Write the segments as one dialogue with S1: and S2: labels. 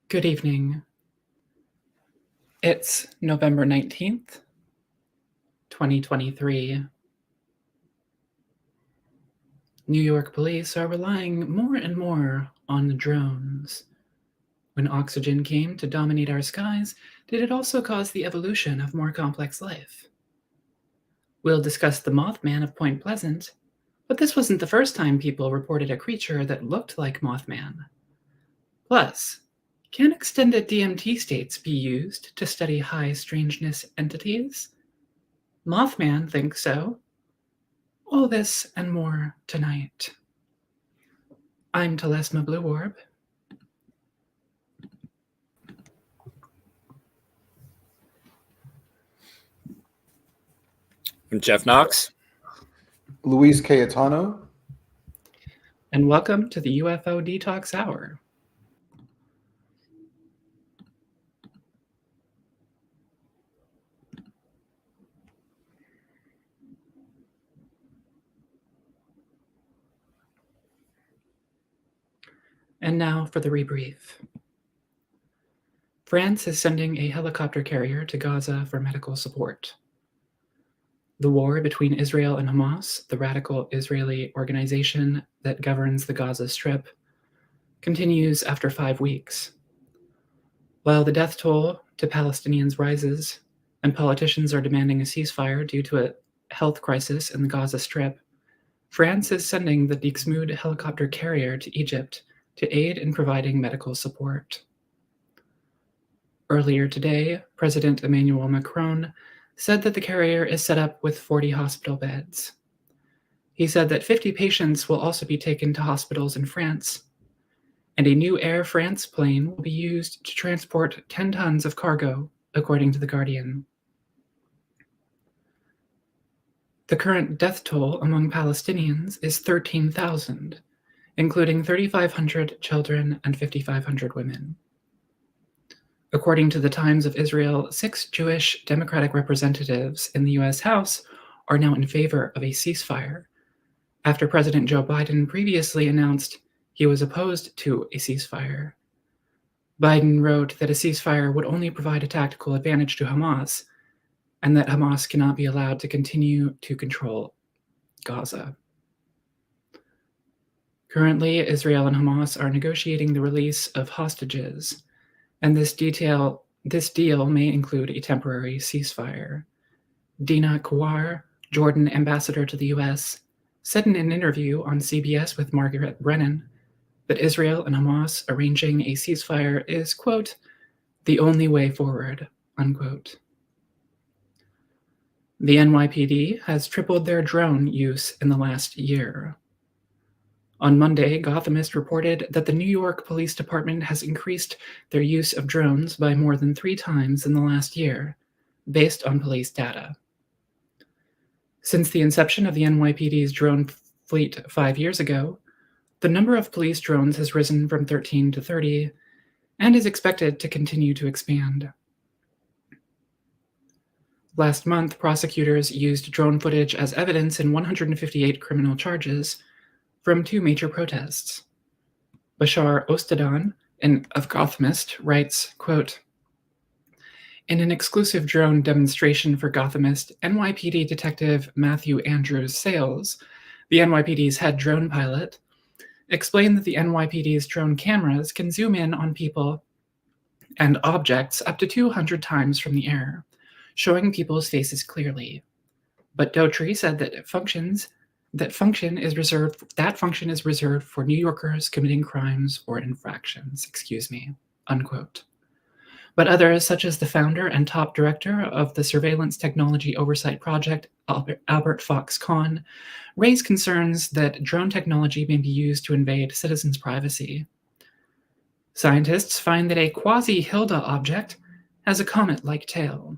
S1: Good evening. It's November 19th, 2023. New York police are relying more and more on drones. When oxygen came to dominate our skies, did it also cause the evolution of more complex life? We'll discuss the Mothman of Point Pleasant, but this wasn't the first time people reported a creature that looked like Mothman. Plus, can extended DMT states be used to study high strangeness entities? Mothman thinks so. All this and more tonight. I'm Telesma Blue Orb.
S2: I'm Jeff Knox.
S3: Luis Cayetano.
S1: And welcome to the UFO Detox Hour. And now for the rebrief. France is sending a helicopter carrier to Gaza for medical support. The war between Israel and Hamas, the radical Israeli organization that governs the Gaza Strip, continues after 5 weeks. While the death toll to Palestinians rises and politicians are demanding a ceasefire due to a health crisis in the Gaza Strip, France is sending the Dixmude helicopter carrier to Egypt to aid in providing medical support. Earlier today, President Emmanuel Macron said that the carrier is set up with 40 hospital beds. He said that 50 patients will also be taken to hospitals in France, and a new Air France plane will be used to transport 10 tons of cargo, according to The Guardian. The current death toll among Palestinians is 13,000, including 3,500 children and 5,500 women. According to the Times of Israel, 6 Jewish Democratic representatives in the U.S. House are now in favor of a ceasefire, after President Joe Biden previously announced he was opposed to a ceasefire. Biden wrote that a ceasefire would only provide a tactical advantage to Hamas, and that Hamas cannot be allowed to continue to control Gaza. Currently, Israel and Hamas are negotiating the release of hostages, and this deal may include a temporary ceasefire. Dina Kawar, Jordan ambassador to the U.S., said in an interview on CBS with Margaret Brennan that Israel and Hamas arranging a ceasefire is, quote, the only way forward, unquote. The NYPD has tripled their drone use in the last year. On Monday, Gothamist reported that the New York Police Department has increased their use of drones by more than 3 times in the last year, based on police data. Since the inception of the NYPD's drone fleet 5 years ago, the number of police drones has risen from 13 to 30 and is expected to continue to expand. Last month, prosecutors used drone footage as evidence in 158 criminal charges from 2 major protests. Bashar Ostadan of Gothamist writes, quote, in an exclusive drone demonstration for Gothamist, NYPD Detective Matthew Andrews Sales, the NYPD's head drone pilot, explained that the NYPD's drone cameras can zoom in on people and objects up to 200 times from the air, showing people's faces clearly. But Daughtry said that function is reserved for New Yorkers committing crimes or infractions, unquote. But others, such as the founder and top director of the Surveillance Technology Oversight Project, Albert Fox Kahn, raise concerns that drone technology may be used to invade citizens' privacy. Scientists find that a quasi-Hilda object has a comet-like tail.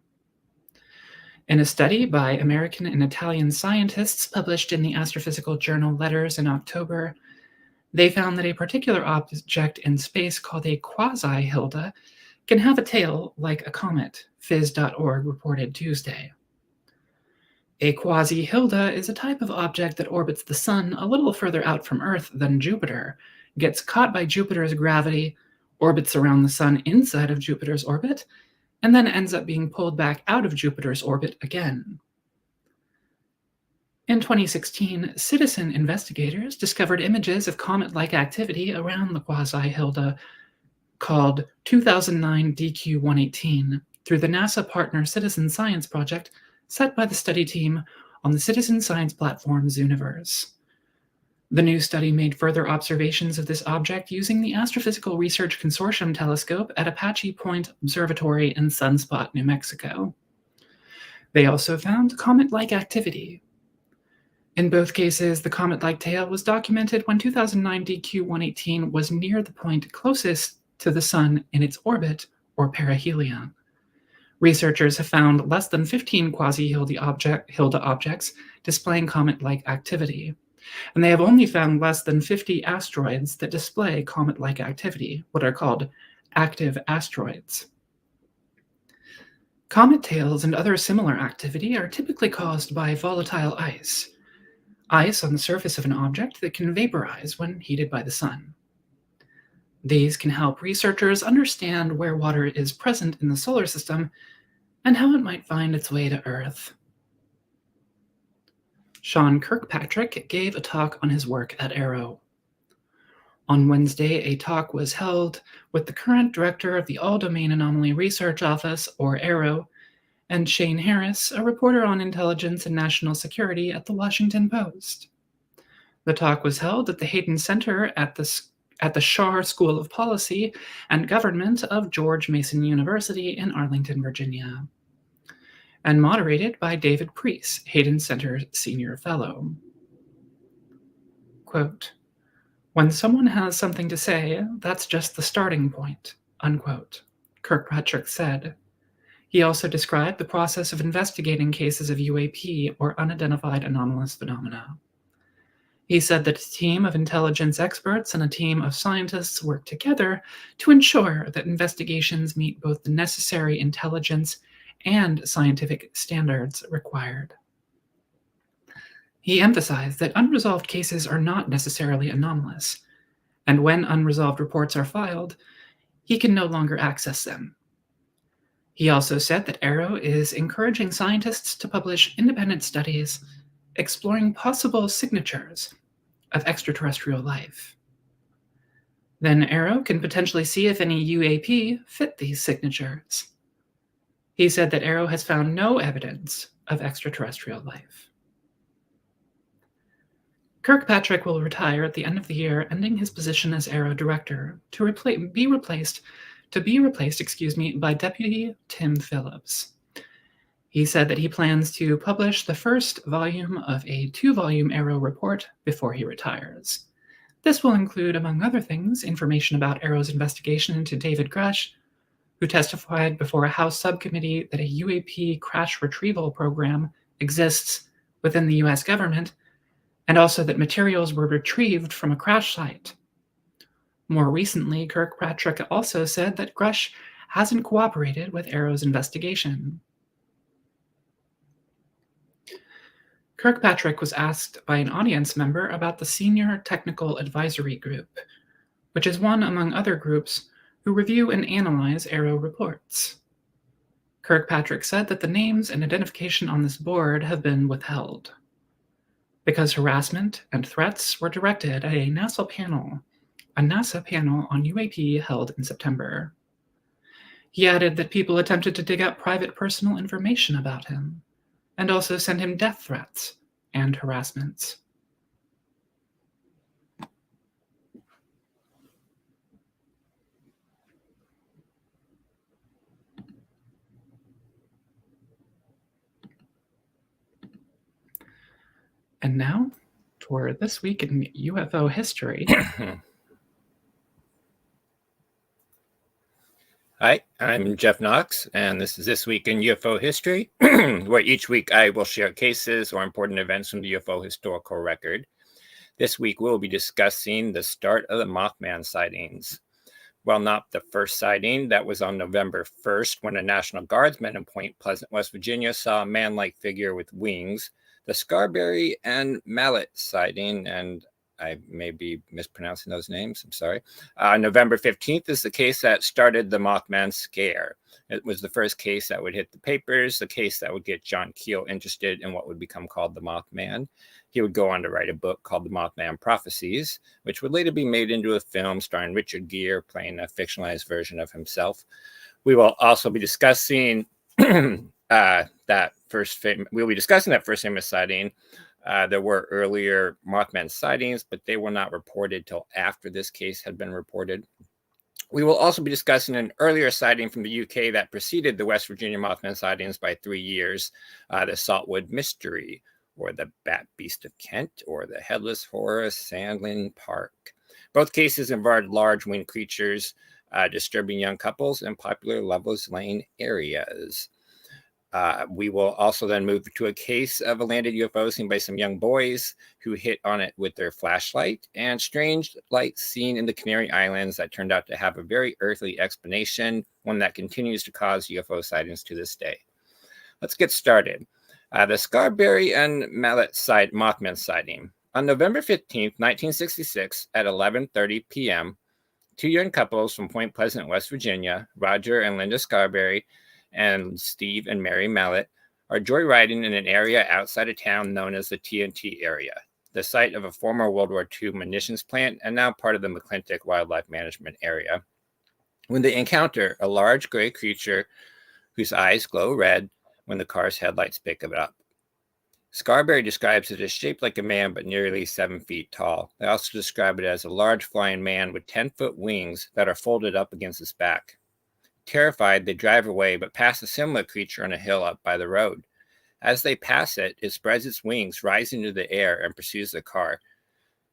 S1: In a study by American and Italian scientists published in the astrophysical journal Letters in October, they found that a particular object in space called a quasi-Hilda can have a tail like a comet, phys.org reported Tuesday. A quasi-Hilda is a type of object that orbits the sun a little further out from Earth than Jupiter, gets caught by Jupiter's gravity, orbits around the sun inside of Jupiter's orbit, and then ends up being pulled back out of Jupiter's orbit again. In 2016, citizen investigators discovered images of comet-like activity around the quasi-Hilda called 2009 DQ-118 through the NASA Partner Citizen Science Project set by the study team on the citizen science platform Zooniverse. The new study made further observations of this object using the Astrophysical Research Consortium telescope at Apache Point Observatory in Sunspot, New Mexico. They also found comet-like activity. In both cases, the comet-like tail was documented when 2009 DQ-118 was near the point closest to the Sun in its orbit, or perihelion. Researchers have found less than 15 quasi-Hilda objects displaying comet-like activity, and they have only found less than 50 asteroids that display comet-like activity, what are called active asteroids. Comet tails and other similar activity are typically caused by volatile ice on the surface of an object that can vaporize when heated by the sun. These can help researchers understand where water is present in the solar system and how it might find its way to Earth. Sean Kirkpatrick gave a talk on his work at AARO. On Wednesday, a talk was held with the current director of the All-Domain Anomaly Research Office, or AARO, and Shane Harris, a reporter on intelligence and national security at the Washington Post. The talk was held at the Hayden Center at the Schar School of Policy and Government of George Mason University in Arlington, Virginia, and moderated by David Preece, Hayden Center Senior Fellow. Quote, "When someone has something to say, that's just the starting point," unquote, Kirkpatrick said. He also described the process of investigating cases of UAP, or unidentified anomalous phenomena. He said that a team of intelligence experts and a team of scientists work together to ensure that investigations meet both the necessary intelligence and scientific standards required. He emphasized that unresolved cases are not necessarily anomalous, and when unresolved reports are filed, he can no longer access them. He also said that AARO is encouraging scientists to publish independent studies exploring possible signatures of extraterrestrial life. Then AARO can potentially see if any UAP fit these signatures. He said that AARO has found no evidence of extraterrestrial life. Kirkpatrick will retire at the end of the year, ending his position as AARO director to be replaced by Deputy Tim Phillips. He said that he plans to publish the first volume of a 2-volume AARO report before he retires. This will include, among other things, information about AARO's investigation into David Grush, who testified before a House subcommittee that a UAP crash retrieval program exists within the US government, and also that materials were retrieved from a crash site. More recently, Kirkpatrick also said that Grush hasn't cooperated with AARO's investigation. Kirkpatrick was asked by an audience member about the Senior Technical Advisory Group, which is one among other groups who review and analyze AARO reports. Kirkpatrick said that the names and identification on this board have been withheld because harassment and threats were directed at a NASA panel on UAP held in September. He added that people attempted to dig up private personal information about him and also send him death threats and harassments. And now, for This Week in UFO History.
S2: Hi, I'm Jeff Knox, and this is This Week in UFO History, where each week I will share cases or important events from the UFO historical record. This week we'll be discussing the start of the Mothman sightings. Well, not the first sighting. That was on November 1st when a National Guardsman in Point Pleasant, West Virginia saw a man-like figure with wings. The Scarberry and Mallet sighting, and I may be mispronouncing those names. I'm sorry. November 15th is the case that started the Mothman scare. It was the first case that would hit the papers, the case that would get John Keel interested in what would become called the Mothman. He would go on to write a book called The Mothman Prophecies, which would later be made into a film starring Richard Gere playing a fictionalized version of himself. We will also be discussing that first famous sighting. There were earlier Mothman sightings, but they were not reported till after this case had been reported. We will also be discussing an earlier sighting from the UK that preceded the West Virginia Mothman sightings by 3 years, the Saltwood Mystery, or the Bat Beast of Kent, or the Headless Horror Sandlin Park. Both cases involved large winged creatures, disturbing young couples in popular Loveless Lane areas. We will also then move to a case of a landed UFO seen by some young boys who hit on it with their flashlight, and strange lights seen in the Canary Islands that turned out to have a very earthly explanation, one that continues to cause UFO sightings to this day. Let's get started. The Scarberry and Mallet Mothman sighting. On November 15th, 1966, at 11:30 p.m., two young couples from Point Pleasant, West Virginia, Roger and Linda Scarberry, and Steve and Mary Mallet, are joyriding in an area outside of town known as the TNT area, the site of a former World War II munitions plant and now part of the McClintock Wildlife Management Area, when they encounter a large gray creature whose eyes glow red when the car's headlights pick it up. Scarberry describes it as shaped like a man but nearly 7 feet tall. They also describe it as a large flying man with 10-foot wings that are folded up against his back. Terrified, they drive away but pass a similar creature on a hill up by the road. As they pass it, it spreads its wings, rising into the air, and pursues the car,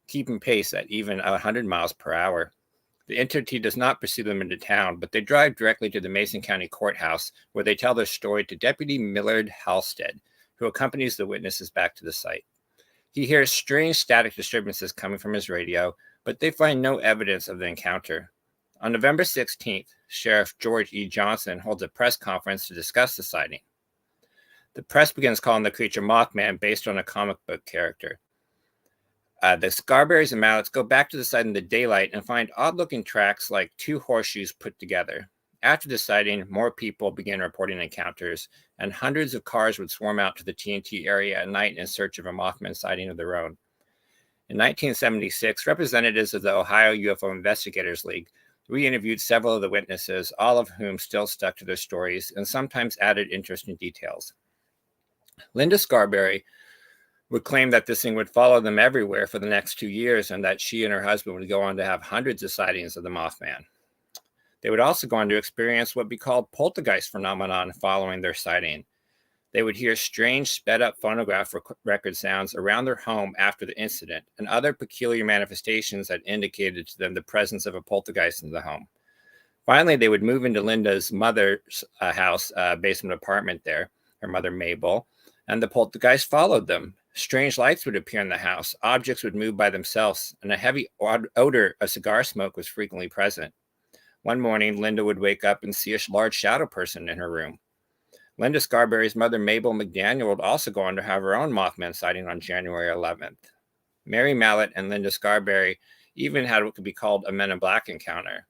S2: keeping pace at even 100 miles per hour. The entity does not pursue them into town, but they drive directly to the Mason County Courthouse, where they tell their story to Deputy Millard Halstead, who accompanies the witnesses back to the site. He hears strange static disturbances coming from his radio, but they find no evidence of the encounter. On November 16th, Sheriff George E. Johnson holds a press conference to discuss the sighting. The press begins calling the creature Mothman based on a comic book character. The Scarberries and Mallets go back to the site in the daylight and find odd-looking tracks like two horseshoes put together. After the sighting, more people began reporting encounters, and hundreds of cars would swarm out to the TNT area at night in search of a Mothman sighting of their own. In 1976, representatives of the Ohio UFO Investigators League re-interviewed several of the witnesses, all of whom still stuck to their stories and sometimes added interesting details. Linda Scarberry would claim that this thing would follow them everywhere for the next 2 years and that she and her husband would go on to have hundreds of sightings of the Mothman. They would also go on to experience what we call poltergeist phenomenon following their sighting. They would hear strange sped-up phonograph record sounds around their home after the incident and other peculiar manifestations that indicated to them the presence of a poltergeist in the home. Finally, they would move into Linda's mother's house, basement apartment there, her mother Mabel, and the poltergeist followed them. Strange lights would appear in the house, objects would move by themselves, and a heavy odor of cigar smoke was frequently present. One morning, Linda would wake up and see a large shadow person in her room. Linda Scarberry's mother, Mabel McDaniel, would also go on to have her own Mothman sighting on January 11th. Mary Mallet and Linda Scarberry even had what could be called a Men in Black encounter.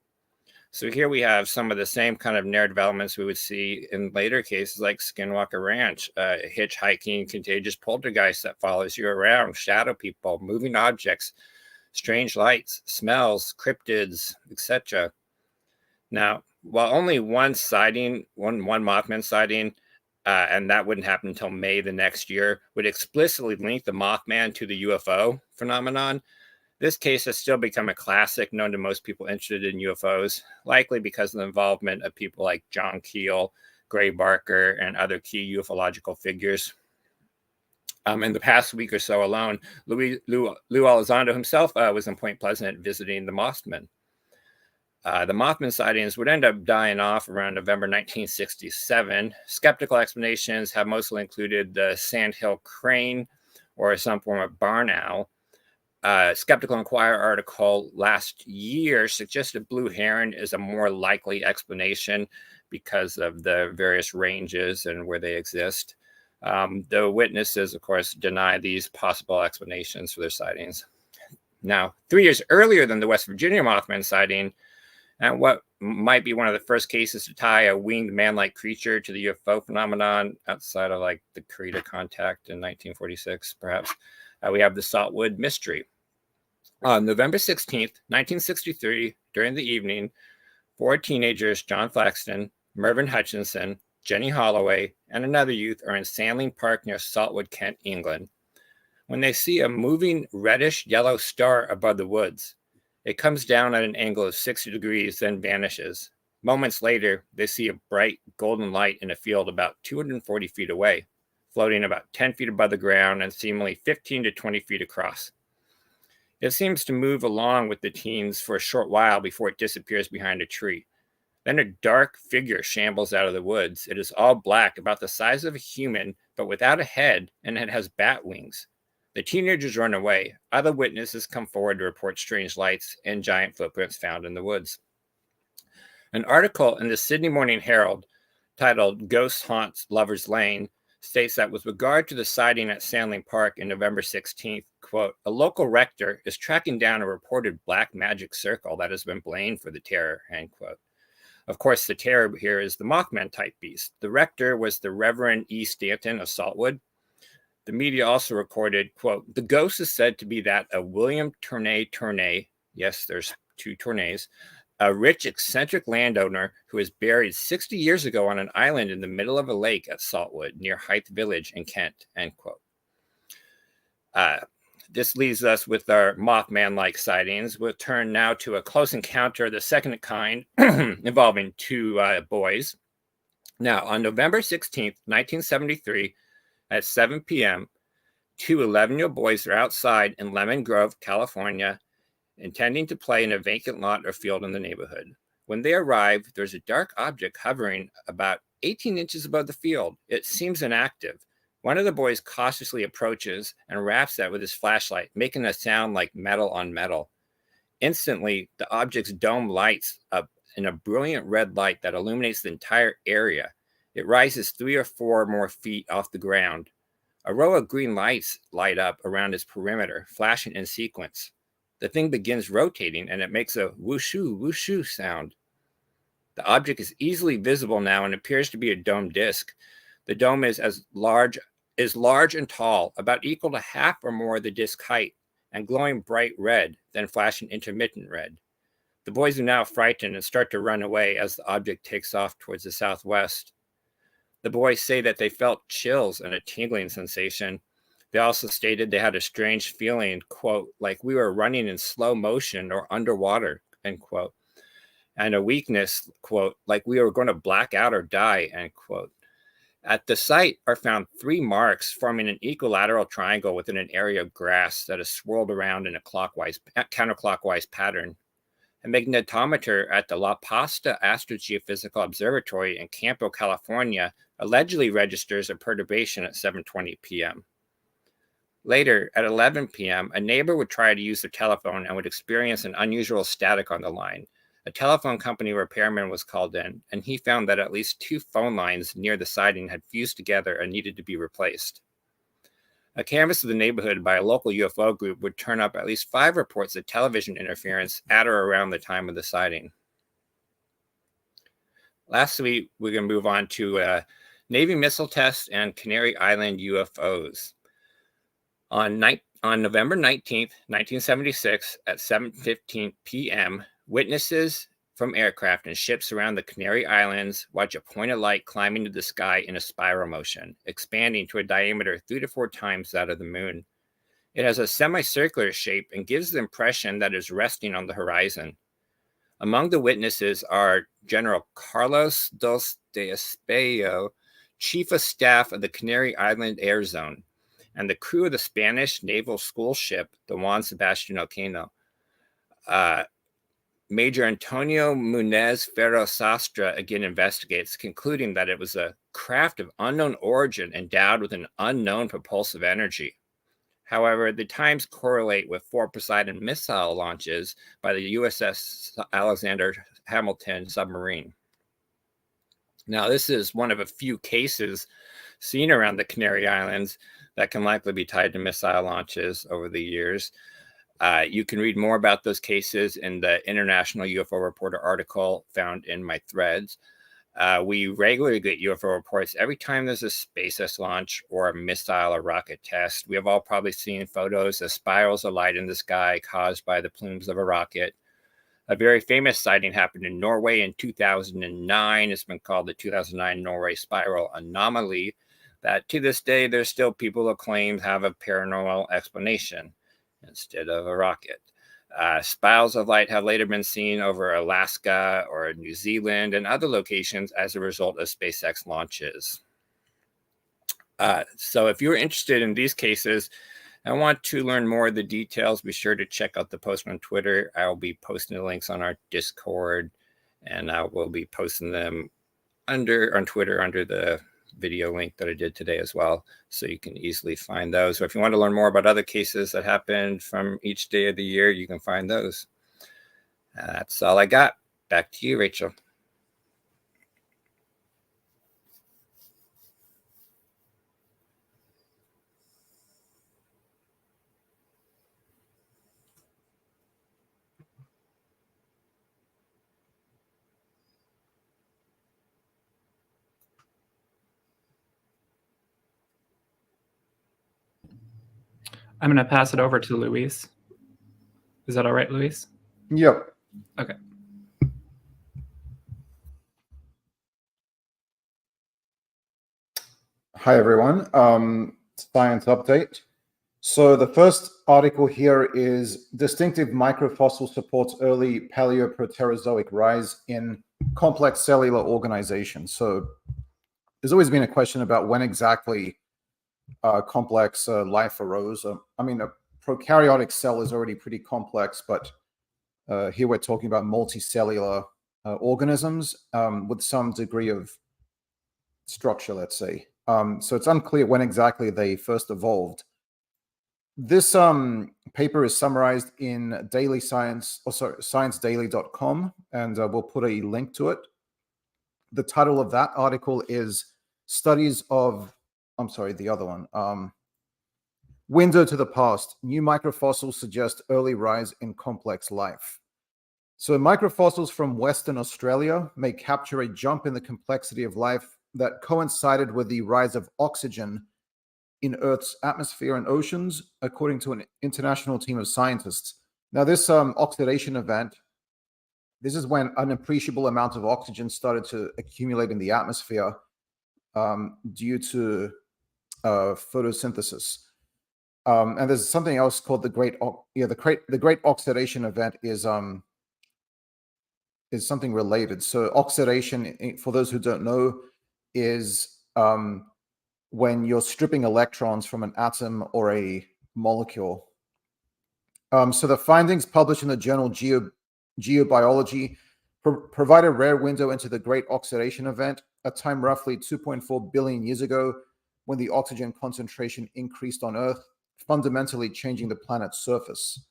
S2: So here we have some of the same kind of narrative elements we would see in later cases like Skinwalker Ranch, hitchhiking, contagious poltergeist that follows you around, shadow people, moving objects, strange lights, smells, cryptids, etc. Now, while only one Mothman sighting, and that wouldn't happen until May the next year, would explicitly link the Mothman to the UFO phenomenon, this case has still become a classic known to most people interested in UFOs, likely because of the involvement of people like John Keel, Gray Barker, and other key ufological figures. In the past week or so alone, Lou Elizondo himself was in Point Pleasant visiting the Mothman. The Mothman sightings would end up dying off around November 1967. Skeptical explanations have mostly included the sandhill crane or some form of barn owl. Skeptical Inquirer article last year suggested blue heron is a more likely explanation because of the various ranges and where they exist. The witnesses, of course, deny these possible explanations for their sightings. Now, 3 years earlier than the West Virginia Mothman sighting, and what might be one of the first cases to tie a winged man-like creature to the UFO phenomenon outside of like the Carita contact in 1946, perhaps, we have the Saltwood Mystery. On November 16th, 1963, during the evening, 4 teenagers, John Flaxton, Mervyn Hutchinson, Jenny Holloway, and another youth are in Sandling Park near Saltwood, Kent, England, when they see a moving reddish-yellow star above the woods. It comes down at an angle of 60 degrees, then vanishes. Moments later, they see a bright golden light in a field about 240 feet away, floating about 10 feet above the ground and seemingly 15 to 20 feet across. It seems to move along with the teens for a short while before it disappears behind a tree. Then a dark figure shambles out of the woods. It is all black, about the size of a human, but without a head, and it has bat wings. The teenagers run away. Other witnesses come forward to report strange lights and giant footprints found in the woods. An article in the Sydney Morning Herald titled "Ghosts Haunts Lover's Lane" states that with regard to the sighting at Sandling Park in November 16th, quote, a local rector is tracking down a reported black magic circle that has been blamed for the terror, end quote. Of course, the terror here is the Mothman type beast. The rector was the Reverend E. Stanton of Saltwood. The media also recorded, quote, the ghost is said to be that of William Tournay, yes, there's 2 Tournays, a rich, eccentric landowner who was buried 60 years ago on an island in the middle of a lake at Saltwood near Hythe Village in Kent, end quote. This leaves us with our Mothman-like sightings. We'll turn now to a close encounter of the second kind involving 2 boys. Now, on November 16th, 1973, at 7 p.m., 2 11-year-old boys are outside in Lemon Grove, California, intending to play in a vacant lot or field in the neighborhood. When they arrive, there's a dark object hovering about 18 inches above the field. It seems inactive. One of the boys cautiously approaches and raps at it with his flashlight, making a sound like metal on metal. Instantly, the object's dome lights up in a brilliant red light that illuminates the entire area. It rises 3 or 4 more feet off the ground. A row of green lights light up around its perimeter, flashing in sequence. The thing begins rotating, and it makes a whooshu, whooshu sound. The object is easily visible now and appears to be a domed disc. The dome is large and tall, about equal to half or more of the disc height, and glowing bright red, then flashing intermittent red. The boys are now frightened and start to run away as the object takes off towards the southwest. The boys say that they felt chills and a tingling sensation. They also stated they had a strange feeling, quote, like we were running in slow motion or underwater, end quote, and a weakness, quote, like we were going to black out or die, end quote. At the site are found 3 marks forming an equilateral triangle within an area of grass that is swirled around in a counterclockwise pattern. A magnetometer at the La Pasta Astrogeophysical Observatory in Campo, California, allegedly registers a perturbation at 7:20 p.m. Later, at 11 p.m., a neighbor would try to use their telephone and would experience an unusual static on the line. A telephone company repairman was called in, and he found that at least 2 phone lines near the sighting had fused together and needed to be replaced. A canvass of the neighborhood by a local UFO group would turn up at least 5 reports of television interference at or around the time of the sighting. Lastly, we're going to move on to Navy missile tests and Canary Island UFOs. On November 19th, 1976, at 7:15 p.m., witnesses from aircraft and ships around the Canary Islands watch a point of light climbing to the sky in a spiral motion, expanding to a diameter 3 to 4 times that of the moon. It has a semicircular shape and gives the impression that it is resting on the horizon. Among the witnesses are General Carlos Dos de Espejo, Chief of Staff of the Canary Island Air Zone, and the crew of the Spanish naval school ship, the Juan Sebastian Elcano. Major Antonio Munez Ferro Sastra again investigates, concluding that it was a craft of unknown origin endowed with an unknown propulsive energy. However, the times correlate with 4 Poseidon missile launches by the USS Alexander Hamilton submarine. Now, this is one of a few cases seen around the Canary Islands that can likely be tied to missile launches over the years. You can read more about those cases in the International UFO Reporter article found in my threads. We regularly get UFO reports every time there's a SpaceX launch or a missile or rocket test. We have all probably seen photos of spirals of light in the sky caused by the plumes of a rocket. A very famous sighting happened in Norway in 2009. It's been called the 2009 Norway Spiral Anomaly, that to this day, there's still people who claim have a paranormal explanation instead of a rocket. Spirals of light have later been seen over Alaska or New Zealand and other locations as a result of SpaceX launches. So if you're interested in these cases and want to learn more of the details, be sure to check out the post on Twitter. I will be posting the links on our Discord, and I will be posting them on Twitter under the video link that I did today as well, so you can easily find those. So if you want to learn more about other cases that happened from each day of the year, you can find those. That's all I got. Back to you, Rachel.
S1: I'm going to pass it over to Luis. Is that all right, Luis?
S3: Yep.
S1: Okay.
S3: Hi, everyone. Science update. So the first article here is Distinctive Microfossil Supports Early Paleoproterozoic Rise in Complex Cellular Organization. So there's always been a question about when exactly complex life arose. I mean, a prokaryotic cell is already pretty complex, but here we're talking about multicellular organisms with some degree of structure, let's say. So it's unclear when exactly they first evolved. This paper is summarized in Daily Science, sciencedaily.com, and we'll put a link to it. The title of that article is Studies of, the other one. Window to the Past. New microfossils suggest early rise in complex life. So microfossils from Western Australia may capture a jump in the complexity of life that coincided with the rise of oxygen in Earth's atmosphere and oceans, according to an international team of scientists. Now, this oxidation event, this is when an appreciable amount of oxygen started to accumulate in the atmosphere due to photosynthesis. And there's something else called the Great Oxidation Event is something related. So oxidation, for those who don't know, is when you're stripping electrons from an atom or a molecule. So the findings published in the journal Geobiology provide a rare window into the Great Oxidation Event, a time roughly 2.4 billion years ago when the oxygen concentration increased on Earth, fundamentally changing the planet's surface.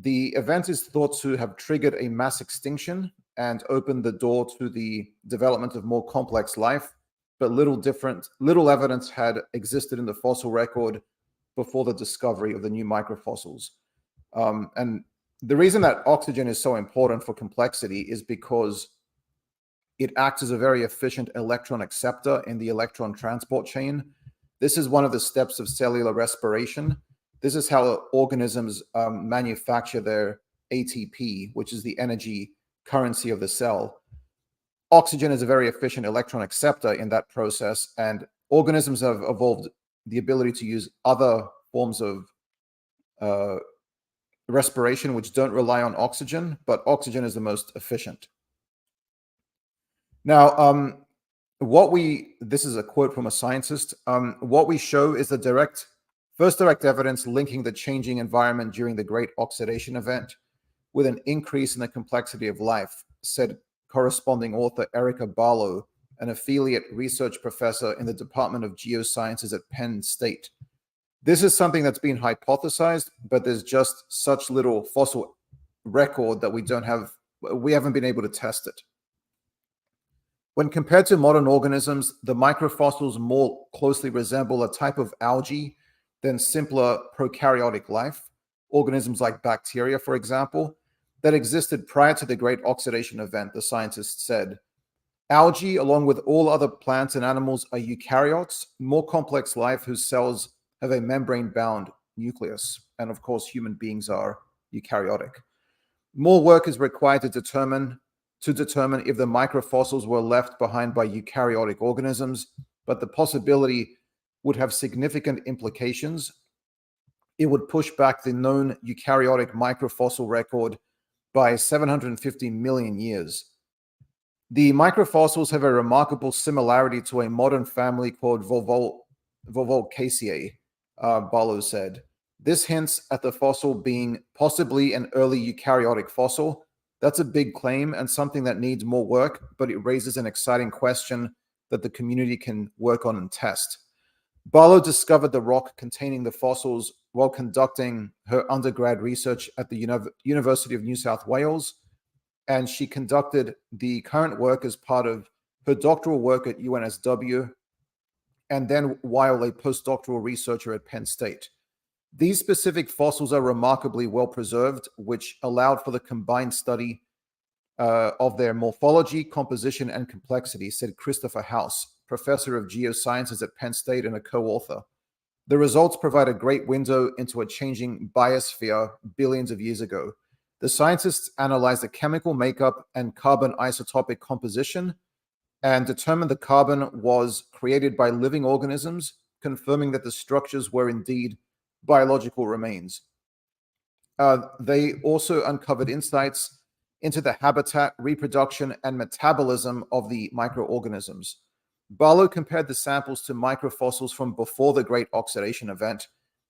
S3: The event is thought to have triggered a mass extinction and opened the door to the development of more complex life, but little evidence had existed in the fossil record before the discovery of the new microfossils. And the reason that oxygen is so important for complexity is because it acts as a very efficient electron acceptor in the electron transport chain. This is one of the steps of cellular respiration. This is how organisms manufacture their ATP, which is the energy currency of the cell. Oxygen is a very efficient electron acceptor in that process, and organisms have evolved the ability to use other forms of respiration which don't rely on oxygen, but oxygen is the most efficient. Now, this is a quote from a scientist, what we show is the first direct evidence linking the changing environment during the Great Oxidation Event with an increase in the complexity of life, said corresponding author Erica Barlow, an affiliate research professor in the Department of Geosciences at Penn State. This is something that's been hypothesized, but there's just such little fossil record that we haven't been able to test it. When compared to modern organisms, the microfossils more closely resemble a type of algae than simpler prokaryotic life. organisms like bacteria, for example, that existed prior to the Great Oxidation Event, the scientists said. Algae, along with all other plants and animals, are eukaryotes, more complex life whose cells have a membrane-bound nucleus. And of course, human beings are eukaryotic. More work is required to determine if the microfossils were left behind by eukaryotic organisms, but the possibility would have significant implications. It would push back the known eukaryotic microfossil record by 750 million years. The microfossils have a remarkable similarity to a modern family called Volvocaceae, Barlow said. This hints at the fossil being possibly an early eukaryotic fossil. That's a big claim and something that needs more work, but it raises an exciting question that the community can work on and test. Barlow discovered the rock containing the fossils while conducting her undergrad research at the University of New South Wales, and she conducted the current work as part of her doctoral work at UNSW, and then while a postdoctoral researcher at Penn State. These specific fossils are remarkably well preserved, which allowed for the combined study of their morphology, composition, and complexity, said Christopher House, professor of geosciences at Penn State and a co-author. The results provide a great window into a changing biosphere billions of years ago. The scientists analyzed the chemical makeup and carbon isotopic composition and determined the carbon was created by living organisms, confirming that the structures were indeed biological remains. They also uncovered insights into the habitat, reproduction, and metabolism of the microorganisms. Barlow compared the samples to microfossils from before the Great Oxidation Event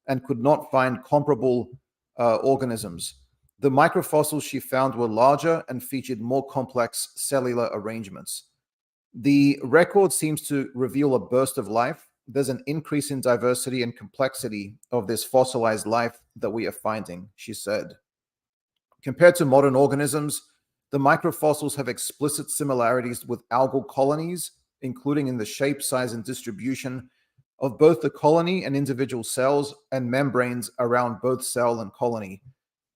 S3: and could not find comparable organisms. The microfossils she found were larger and featured more complex cellular arrangements. The record seems to reveal a burst of life. There's an increase in diversity and complexity of this fossilized life that we are finding, she said. Compared to modern organisms, the microfossils have explicit similarities with algal colonies, including in the shape, size, and distribution of both the colony and individual cells and membranes around both cell and colony.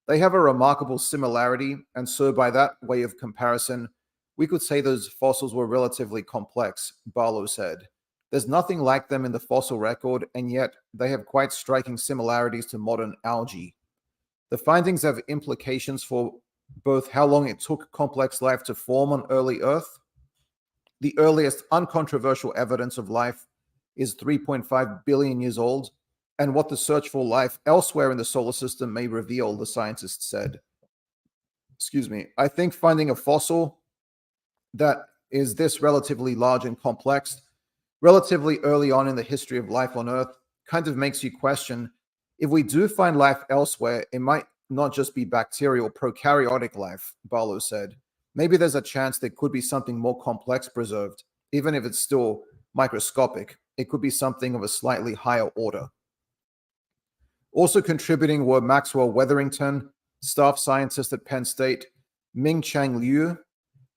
S3: They have a remarkable similarity, and so by that way of comparison, we could say those fossils were relatively complex, Barlow said. There's nothing like them in the fossil record, and yet they have quite striking similarities to modern algae. The findings have implications for both how long it took complex life to form on early Earth. The earliest uncontroversial evidence of life is 3.5 billion years old, and what the search for life elsewhere in the solar system may reveal, the scientists said. Excuse me. I think finding a fossil that is this relatively large and complex, relatively early on in the history of life on Earth, kind of makes you question, if we do find life elsewhere, it might not just be bacterial, prokaryotic life, Barlow said. Maybe there's a chance there could be something more complex preserved, even if it's still microscopic. It could be something of a slightly higher order. Also contributing were Maxwell Wetherington, staff scientist at Penn State, Ming-Chang Liu,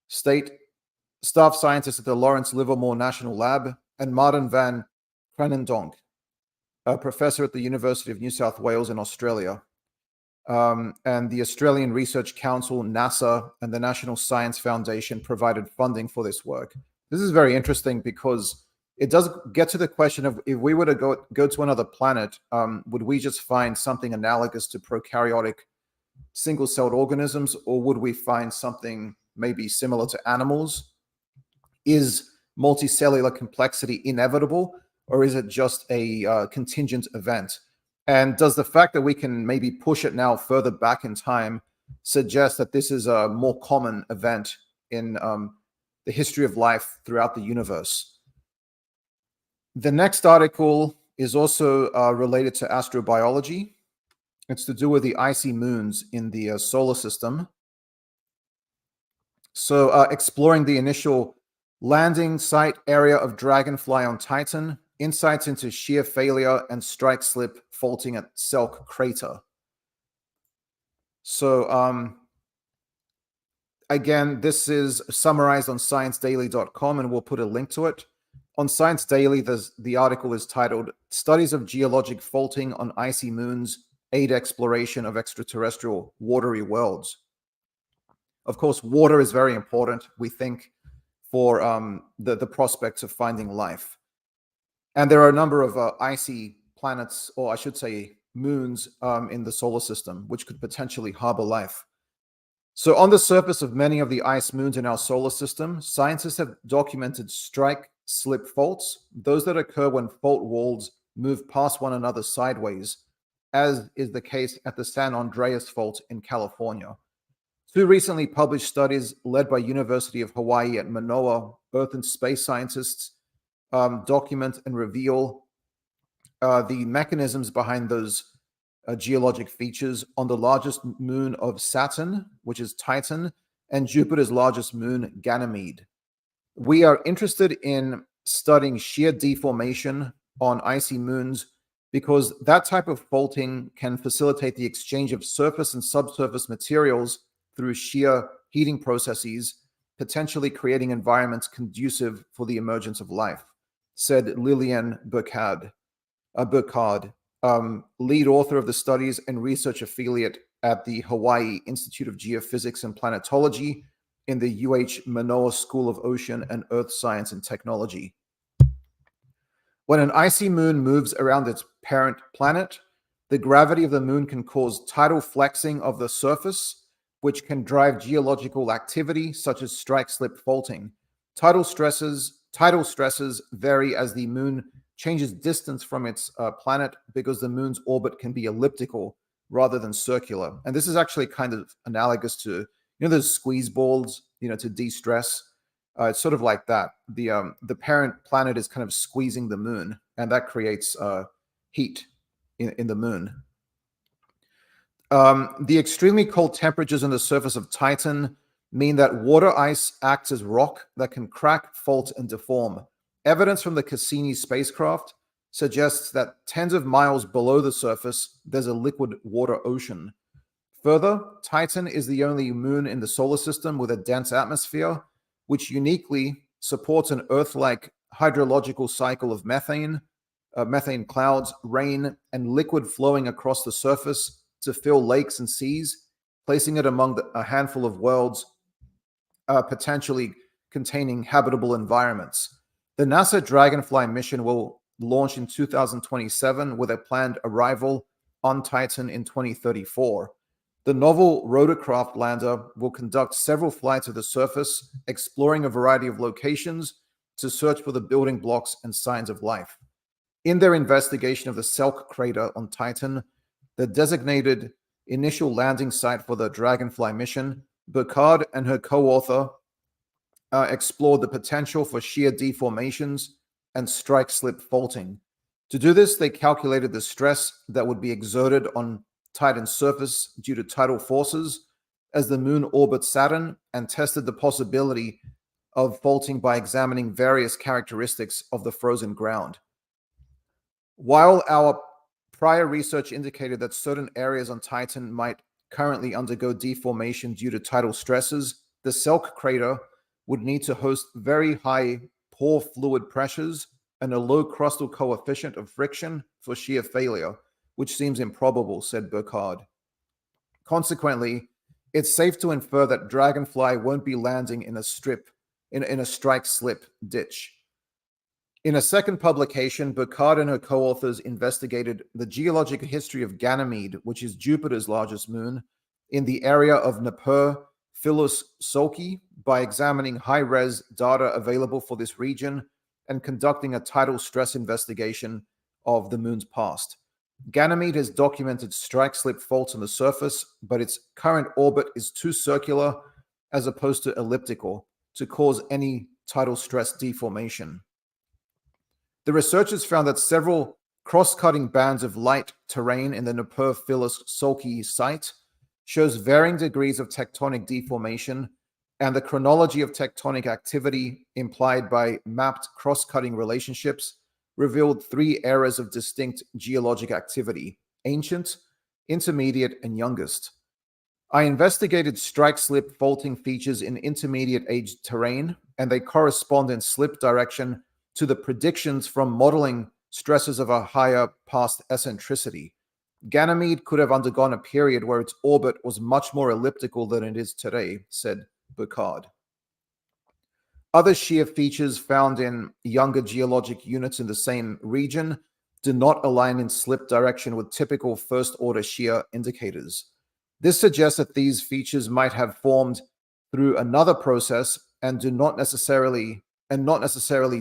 S3: staff scientist at the Lawrence Livermore National Lab, and Martin van Kranendonk, a professor at the University of New South Wales in Australia. And the Australian Research Council, NASA, and the National Science Foundation provided funding for this work. This is very interesting because it does get to the question of, if we were to go to another planet, would we just find something analogous to prokaryotic single-celled organisms, or would we find something maybe similar to animals? Is multicellular complexity inevitable, or is it just a contingent event? And does the fact that we can maybe push it now further back in time suggest that this is a more common event in the history of life throughout the universe? The next article is also related to astrobiology. It's to do with the icy moons in the solar system. So exploring the initial landing site area of Dragonfly on Titan, insights into shear failure and strike slip faulting at Selk crater. So again, this is summarized on sciencedaily.com, and we'll put a link to it. On Science Daily, the article is titled "Studies of Geologic Faulting on Icy Moons aid exploration of extraterrestrial watery worlds. Of course, water is very important, we think, for the prospects of finding life. And there are a number of icy planets, or I should say moons, in the solar system, which could potentially harbor life. So on the surface of many of the ice moons in our solar system, scientists have documented strike-slip faults, those that occur when fault walls move past one another sideways, as is the case at the San Andreas Fault in California. Two recently published studies led by University of Hawaii at Manoa Earth and space scientists document and reveal the mechanisms behind those geologic features on the largest moon of Saturn, which is Titan, and Jupiter's largest moon, Ganymede. We are interested in studying shear deformation on icy moons because that type of faulting can facilitate the exchange of surface and subsurface materials through shear heating processes, potentially creating environments conducive for the emergence of life, said Lillian Burkhard, lead author of the studies and research affiliate at the Hawaii Institute of Geophysics and Planetology in the Manoa School of Ocean and Earth Science and Technology. When an icy moon moves around its parent planet, the gravity of the moon can cause tidal flexing of the surface, which can drive geological activity such as strike-slip faulting. Tidal stresses vary as the moon changes distance from its planet because the moon's orbit can be elliptical rather than circular. And this is actually kind of analogous to, those squeeze balls, to de-stress. It's sort of like that. The parent planet is kind of squeezing the moon, and that creates heat in the moon. The extremely cold temperatures on the surface of Titan mean that water ice acts as rock that can crack, fault, and deform. Evidence from the Cassini spacecraft suggests that tens of miles below the surface, there's a liquid water ocean. Further, Titan is the only moon in the solar system with a dense atmosphere, which uniquely supports an Earth-like hydrological cycle of methane clouds, rain, and liquid flowing across the surface to fill lakes and seas, placing it among a handful of worlds potentially containing habitable environments. The NASA Dragonfly mission will launch in 2027 with a planned arrival on Titan in 2034. The novel rotorcraft lander will conduct several flights of the surface, exploring a variety of locations to search for the building blocks and signs of life. In their investigation of the Selk crater on Titan, the designated initial landing site for the Dragonfly mission, Burkhard and her co-author explored the potential for shear deformations and strike-slip faulting. To do this, they calculated the stress that would be exerted on Titan's surface due to tidal forces as the moon orbits Saturn, and tested the possibility of faulting by examining various characteristics of the frozen ground. While our prior research indicated that certain areas on Titan might currently undergo deformation due to tidal stresses, the Selk crater would need to host very high pore fluid pressures and a low crustal coefficient of friction for shear failure, which seems improbable, said Burkhard. Consequently, it's safe to infer that Dragonfly won't be landing in a strike-slip ditch. In a second publication, Burkhard and her co-authors investigated the geologic history of Ganymede, which is Jupiter's largest moon, in the area of Nippur, Phyllis Solki, by examining high-res data available for this region and conducting a tidal stress investigation of the moon's past. Ganymede has documented strike-slip faults on the surface, but its current orbit is too circular as opposed to elliptical to cause any tidal stress deformation. The researchers found that several cross-cutting bands of light terrain in the Nippur Phyllis Solki site shows varying degrees of tectonic deformation, and the chronology of tectonic activity implied by mapped cross-cutting relationships revealed three eras of distinct geologic activity: ancient, intermediate, and youngest. I investigated strike-slip faulting features in intermediate-age terrain, and they correspond in slip direction to the predictions from modeling stresses of a higher past eccentricity. Ganymede could have undergone a period where its orbit was much more elliptical than it is today, said Burchard. Other shear features found in younger geologic units in the same region do not align in slip direction with typical first-order shear indicators. This suggests that these features might have formed through another process and not necessarily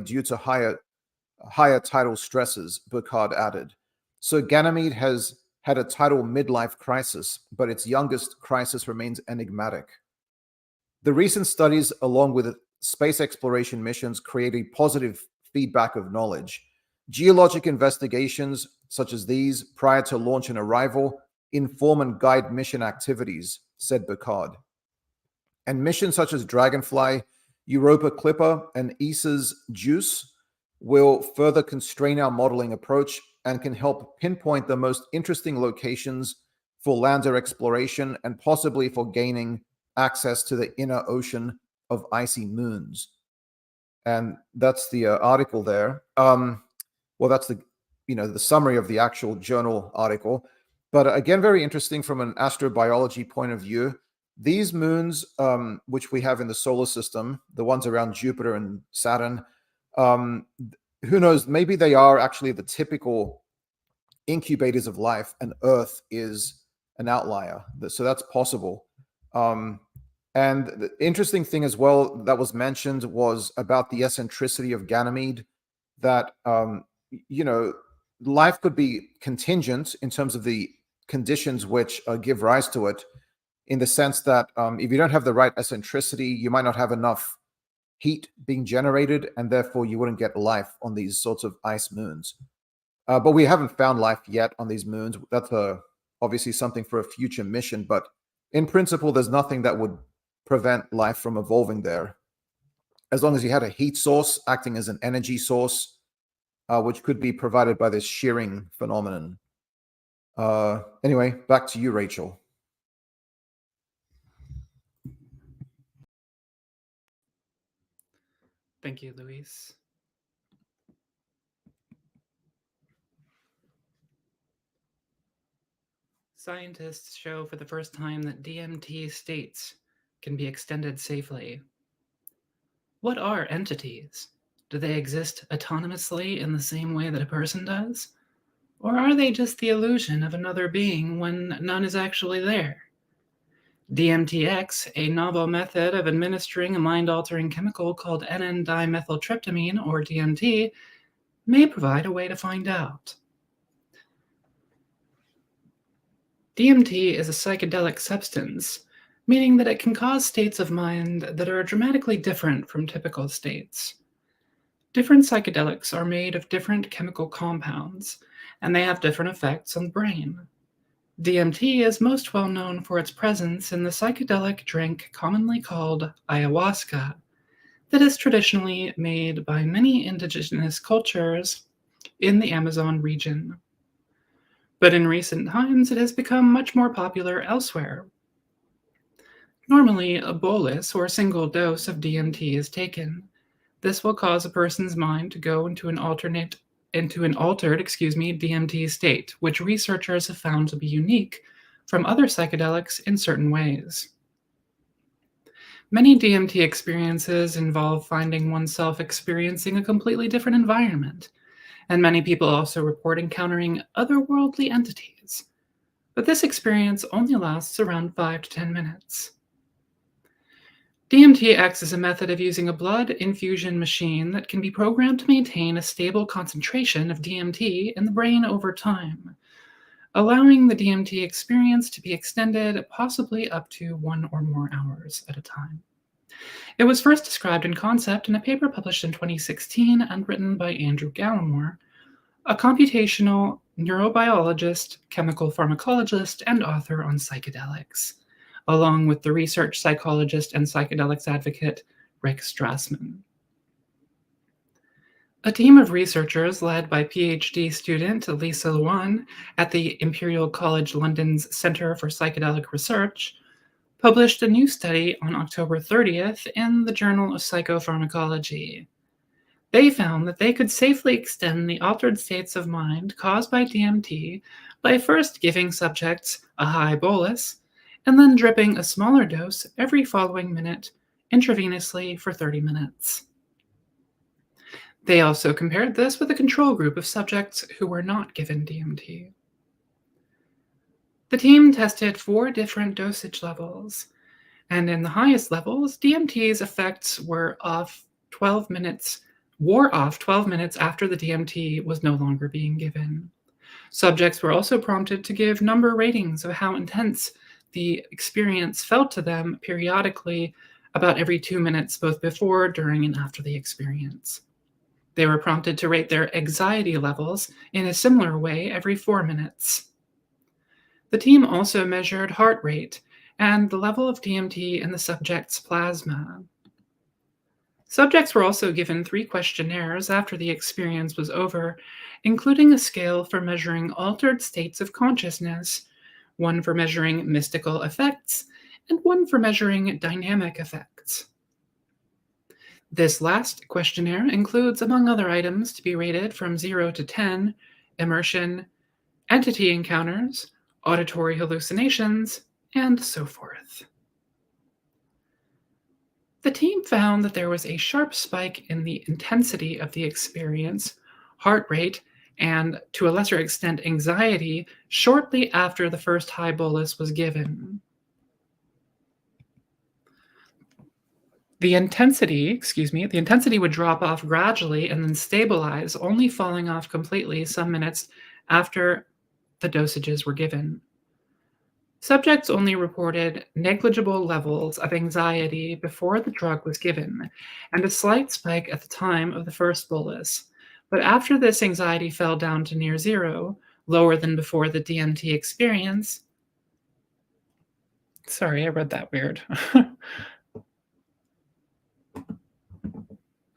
S3: due to higher tidal stresses, Burchard added. So Ganymede has had a tidal midlife crisis, but its youngest crisis remains enigmatic. The recent studies, along with space exploration missions, create a positive feedback of knowledge. Geologic investigations, such as these, prior to launch and arrival, inform and guide mission activities, said Burchard. And missions such as Dragonfly, Europa Clipper, and ESA's JUICE will further constrain our modeling approach and can help pinpoint the most interesting locations for lander exploration and possibly for gaining access to the inner ocean of icy moons. And that's the article there. Well, that's the summary of the actual journal article. But again, very interesting from an astrobiology point of view. These moons, which we have in the solar system, the ones around Jupiter and Saturn, who knows, maybe they are actually the typical incubators of life, and Earth is an outlier. So that's possible. And the interesting thing as well that was mentioned was about the eccentricity of Ganymede, that, life could be contingent in terms of the conditions which give rise to it, in the sense that if you don't have the right eccentricity, you might not have enough heat being generated, and therefore you wouldn't get life on these sorts of ice moons. But we haven't found life yet on these moons. That's obviously something for a future mission, but in principle, there's nothing that would prevent life from evolving there, as long as you had a heat source acting as an energy source, which could be provided by this shearing phenomenon. Anyway, back to you, Rachel.
S1: Thank you, Luis. Scientists show for the first time that DMT states can be extended safely. What are entities? Do they exist autonomously in the same way that a person does? Or are they just the illusion of another being when none is actually there? DMTX, a novel method of administering a mind-altering chemical called N,N-dimethyltryptamine, or DMT, may provide a way to find out. DMT is a psychedelic substance, meaning that it can cause states of mind that are dramatically different from typical states. Different psychedelics are made of different chemical compounds, and they have different effects on the brain. DMT is most well known for its presence in the psychedelic drink commonly called ayahuasca, that is traditionally made by many indigenous cultures in the Amazon region. But in recent times, it has become much more popular elsewhere. Normally, a bolus or single dose of DMT is taken. This will cause a person's mind to go into an altered DMT state, which researchers have found to be unique from other psychedelics in certain ways. Many DMT experiences involve finding oneself experiencing a completely different environment, and many people also report encountering otherworldly entities. But this experience only lasts around 5 to 10 minutes. DMTX is a method of using a blood infusion machine that can be programmed to maintain a stable concentration of DMT in the brain over time, allowing the DMT experience to be extended possibly up to 1 or more hours at a time. It was first described in concept in a paper published in 2016 and written by Andrew Gallimore, a computational neurobiologist, chemical pharmacologist, and author on psychedelics, along with the research psychologist and psychedelics advocate Rick Strassman. A team of researchers led by PhD student Lisa Luan at the Imperial College London's Centre for Psychedelic Research published a new study on October 30th in the Journal of Psychopharmacology. They found that they could safely extend the altered states of mind caused by DMT by first giving subjects a high bolus and then dripping a smaller dose every following minute intravenously for 30 minutes. They also compared this with a control group of subjects who were not given DMT. The team tested 4 different dosage levels, and in the highest levels, DMT's effects wore off 12 minutes after the DMT was no longer being given. Subjects were also prompted to give number ratings of how intense the experience felt to them periodically, about every 2 minutes, both before, during, and after the experience. They were prompted to rate their anxiety levels in a similar way every 4 minutes. The team also measured heart rate and the level of DMT in the subject's plasma. Subjects were also given 3 questionnaires after the experience was over, including a scale for measuring altered states of consciousness, one for measuring mystical effects, and one for measuring dynamic effects. This last questionnaire includes, among other items to be rated from 0 to 10, immersion, entity encounters, auditory hallucinations, and so forth. The team found that there was a sharp spike in the intensity of the experience, heart rate, and, to a lesser extent, anxiety shortly after the first high bolus was given. The intensity would drop off gradually and then stabilize, only falling off completely some minutes after the dosages were given. Subjects only reported negligible levels of anxiety before the drug was given, and a slight spike at the time of the first bolus. But after this, anxiety fell down to near zero, lower than before the DMT experience. Sorry, I read that weird.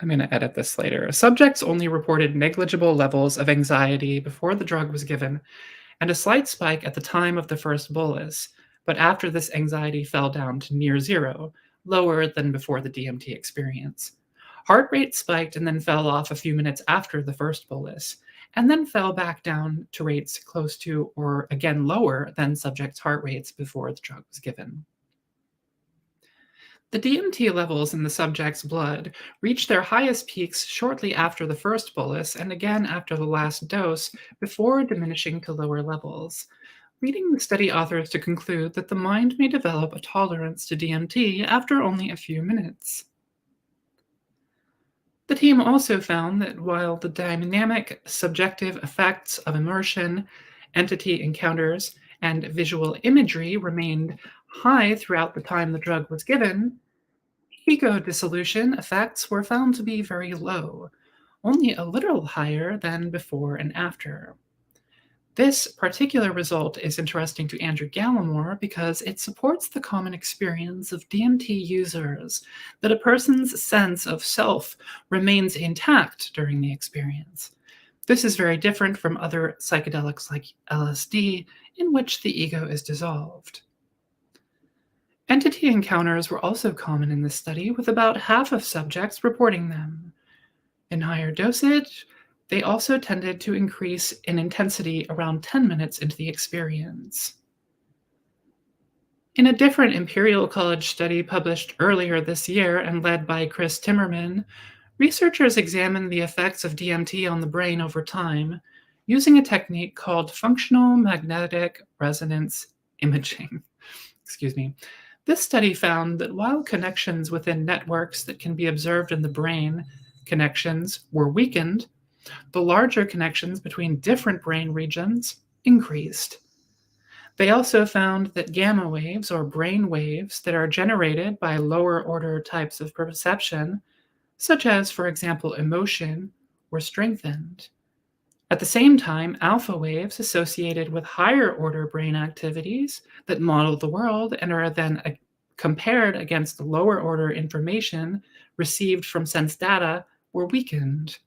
S1: I'm going to edit this later. Subjects only reported negligible levels of anxiety before the drug was given, and a slight spike at the time of the first bolus, but after this, anxiety fell down to near zero, lower than before the DMT experience. Heart rate spiked and then fell off a few minutes after the first bolus, and then fell back down to rates close to or again lower than subjects' heart rates before the drug was given. The DMT levels in the subject's blood reached their highest peaks shortly after the first bolus and again after the last dose, before diminishing to lower levels, leading the study authors to conclude that the mind may develop a tolerance to DMT after only a few minutes. The team also found that while the dynamic subjective effects of immersion, entity encounters, and visual imagery remained high throughout the time the drug was given, ego dissolution effects were found to be very low, only a little higher than before and after. This particular result is interesting to Andrew Gallimore because it supports the common experience of DMT users that a person's sense of self remains intact during the experience. This is very different from other psychedelics like LSD, in which the ego is dissolved. Entity encounters were also common in this study, with about half of subjects reporting them. In higher dosage, they also tended to increase in intensity around 10 minutes into the experience. In a different Imperial College study published earlier this year and led by Chris Timmerman, researchers examined the effects of DMT on the brain over time using a technique called functional magnetic resonance imaging. This study found that while connections within networks that can be observed in the brain connections were weakened, the larger connections between different brain regions increased. They also found that gamma waves, or brain waves, that are generated by lower order types of perception, such as, for example, emotion, were strengthened. At the same time, alpha waves associated with higher order brain activities that model the world and are then compared against the lower order information received from sense data were weakened.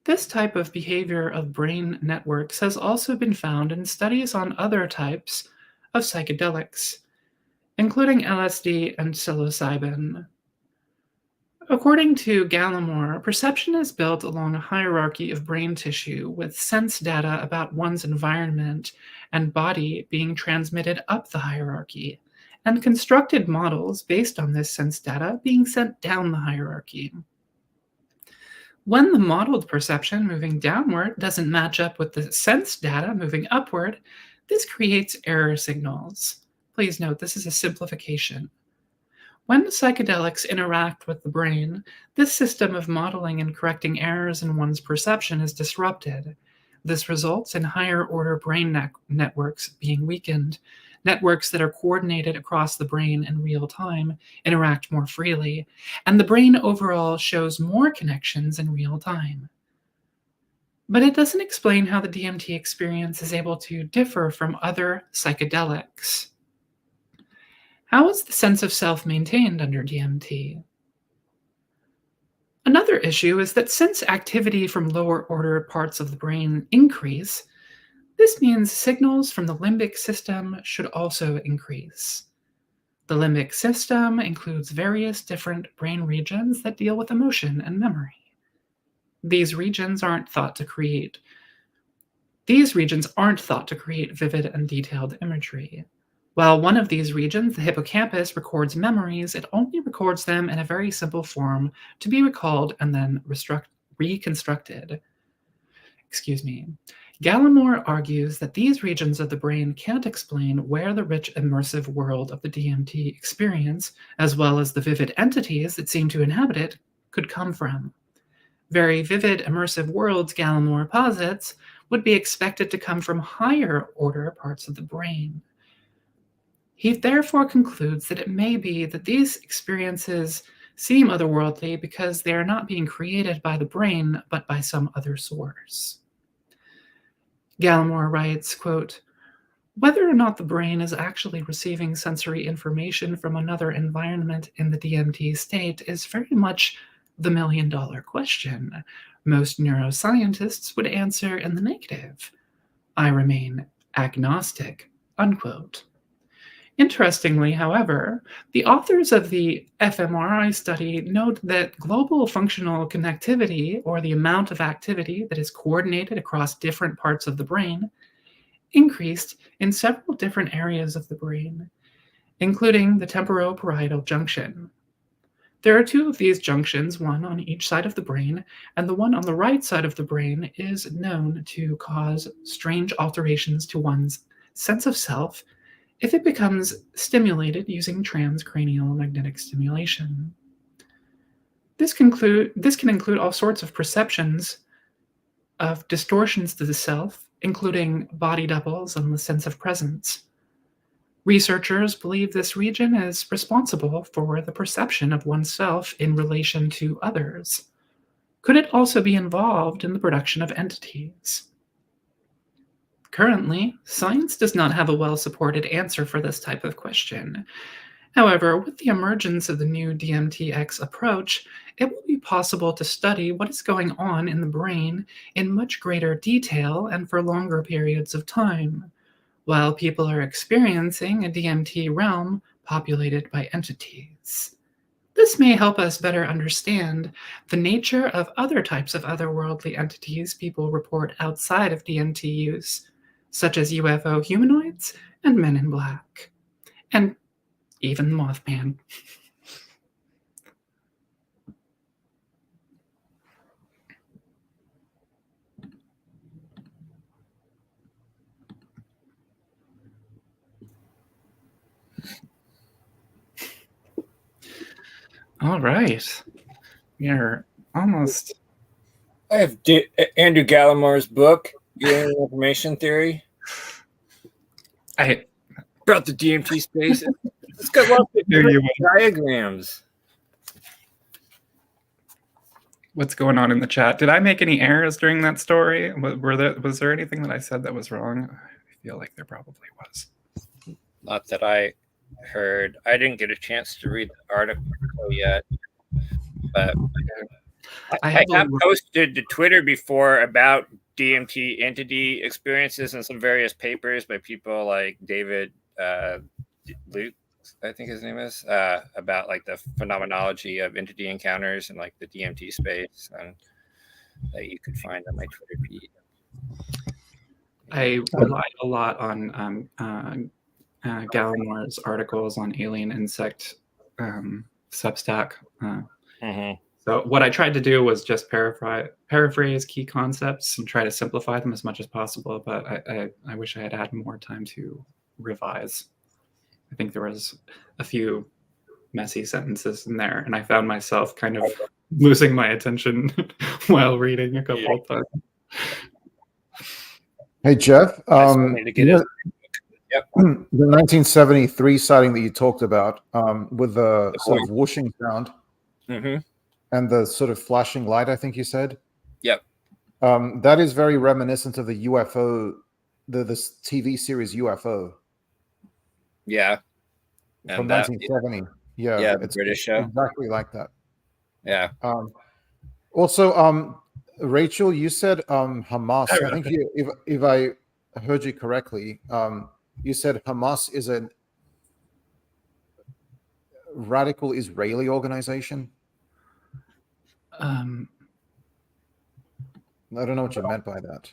S1: This type of behavior of brain networks has also been found in studies on other types of psychedelics, including LSD and psilocybin. According to Gallimore, perception is built along a hierarchy of brain tissue with sense data about one's environment and body being transmitted up the hierarchy, and constructed models based on this sense data being sent down the hierarchy. When the modeled perception moving downward doesn't match up with the sense data moving upward, this creates error signals. Please note, this is a simplification. When psychedelics interact with the brain, this system of modeling and correcting errors in one's perception is disrupted. This results in higher order brain networks being weakened. Networks that are coordinated across the brain in real time interact more freely, and the brain overall shows more connections in real time. But it doesn't explain how the DMT experience is able to differ from other psychedelics. How is the sense of self maintained under DMT? Another issue is that since activity from lower order parts of the brain increase, this means signals from the limbic system should also increase. The limbic system includes various different brain regions that deal with emotion and memory. These regions aren't thought to create vivid and detailed imagery. While one of these regions, the hippocampus, records memories, it only records them in a very simple form to be recalled and then reconstructed. Gallimore argues that these regions of the brain can't explain where the rich immersive world of the DMT experience, as well as the vivid entities that seem to inhabit it, could come from. Very vivid immersive worlds, Gallimore posits, would be expected to come from higher order parts of the brain. He therefore concludes that it may be that these experiences seem otherworldly because they are not being created by the brain, but by some other source. Gallimore writes, quote, "Whether or not the brain is actually receiving sensory information from another environment in the DMT state is very much the million-dollar question. Most neuroscientists would answer in the negative. I remain agnostic," unquote. Interestingly, however, the authors of the fMRI study note that global functional connectivity, or the amount of activity that is coordinated across different parts of the brain, increased in several different areas of the brain, including the temporoparietal junction. There are two of these junctions, one on each side of the brain, and the one on the right side of the brain is known to cause strange alterations to one's sense of self if it becomes stimulated using transcranial magnetic stimulation. This can include all sorts of perceptions of distortions to the self, including body doubles and the sense of presence. Researchers believe this region is responsible for the perception of oneself in relation to others. Could it also be involved in the production of entities? Currently, science does not have a well-supported answer for this type of question. However, with the emergence of the new DMTX approach, it will be possible to study what is going on in the brain in much greater detail and for longer periods of time, while people are experiencing a DMT realm populated by entities. This may help us better understand the nature of other types of otherworldly entities people report outside of DMT use, such as UFO humanoids and men in black, and even Mothman. All right. We are almost...
S2: I have Andrew Gallimore's book, Alien Information Theory. About the DMT space. It's got lots of diagrams.
S1: What's going on in the chat? Did I make any errors during that story? Was there anything that I said that was wrong? I feel like there probably was.
S2: Not that I heard. I didn't get a chance to read the article yet, but I have posted to Twitter before about DMT entity experiences and some various papers by people like David I think his name is, about like the phenomenology of entity encounters and like the DMT space, and that you could find on my Twitter feed.
S1: I rely a lot on Gallimor's articles on alien insect Substack. So what I tried to do was just paraphrase key concepts and try to simplify them as much as possible. But I wish I had more time to revise. I think there was a few messy sentences in there, and I found myself kind of losing my attention while reading a couple of times.
S3: Hey, Jeff.
S2: Yep.
S3: The 1973 sighting that you talked about, with the sort of whooshing sound and the sort of flashing light, I think you said.
S2: Yep.
S3: That is very reminiscent of the UFO, the TV series UFO.
S2: Yeah.
S3: From 1970.
S2: Yeah, it's British show.
S3: Exactly like that.
S2: Yeah.
S3: Also, Rachel, you said Hamas. I think if I heard you correctly, you said Hamas is a radical Israeli organization. I don't know what you meant by that.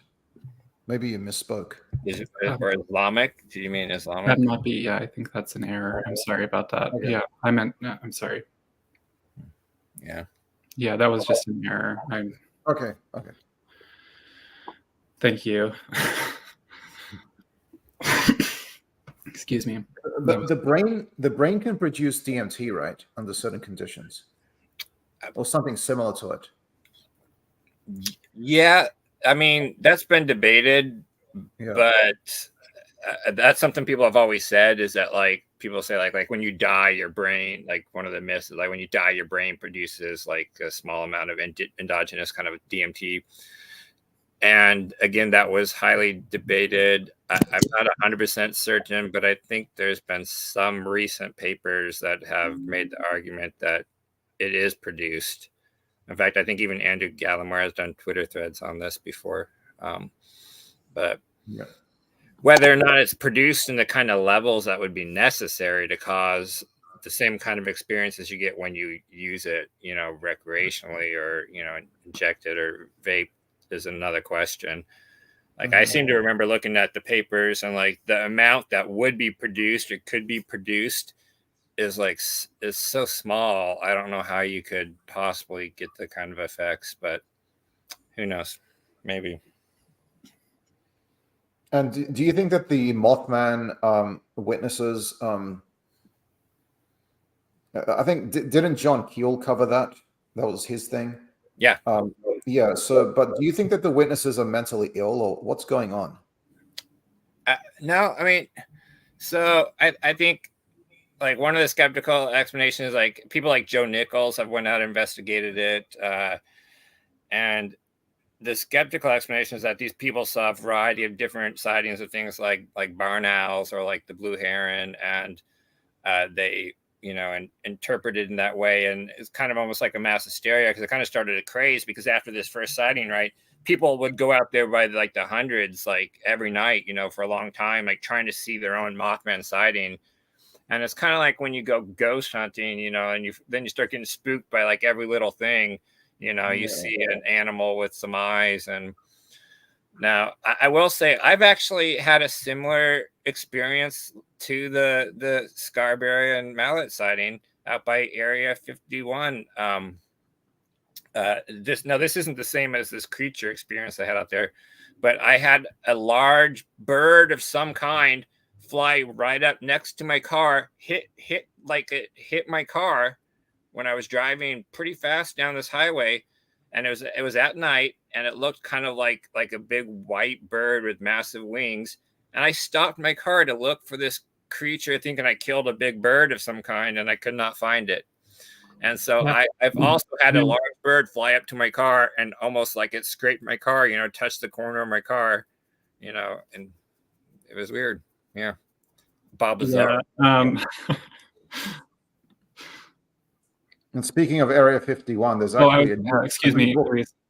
S3: Maybe you misspoke.
S2: Is it or Islamic? Do you mean Islamic?
S1: That might be. Yeah, I think that's an error. I'm sorry about that. Okay. Yeah, I meant. I'm sorry.
S2: Yeah.
S1: Yeah, that was just an error.
S3: Okay.
S1: Thank you. Excuse me.
S3: The brain can produce DMT, right, under certain conditions, or something similar to it.
S2: Yeah, I mean that's been debated, but that's something people have always said, is that like people say like when you die, your brain, like one of the myths is like when you die, your brain produces like a small amount of endogenous kind of DMT. And again, that was highly debated. I'm not 100% certain, but I think there's been some recent papers that have made the argument that it is produced. In fact, I think even Andrew Gallimore has done Twitter threads on this before. But whether or not it's produced in the kind of levels that would be necessary to cause the same kind of experiences you get when you use it, recreationally or, inject it or vape, is another question. Like I seem to remember looking at the papers, and like the amount that would be produced or could be produced is so small. I don't know how you could possibly get the kind of effects, but who knows? Maybe.
S3: And do you think that the Mothman witnesses? I think didn't John Keel cover that? That was his thing.
S2: Yeah.
S3: Yeah. So, but do you think that the witnesses are mentally ill, or what's going on?
S2: No, I mean, so I think like one of the skeptical explanations, like people like Joe Nichols have went out and investigated it, and the skeptical explanation is that these people saw a variety of different sightings of things like barn owls or like the blue heron, and they and interpreted in that way. And it's kind of almost like a mass hysteria, because it kind of started a craze, because after this first sighting, right, people would go out there by like the hundreds, like every night, for a long time, like trying to see their own Mothman sighting. And it's kind of like when you go ghost hunting, and then you start getting spooked by like every little thing, you see an animal with some eyes. And now I will say I've actually had a similar experience to the Scarberry and Mallet sighting out by Area 51. This isn't the same as this creature experience I had out there, but I had a large bird of some kind fly right up next to my car, hit my car when I was driving pretty fast down this highway. And it was at night, and it looked kind of like a big white bird with massive wings. And I stopped my car to look for this creature, thinking I killed a big bird of some kind, and I could not find it. And so I've also had a large bird fly up to my car and almost like it scraped my car, touched the corner of my car, and it was weird. Yeah. Bob Bizarre.
S3: And speaking of Area 51, there's actually
S1: excuse me.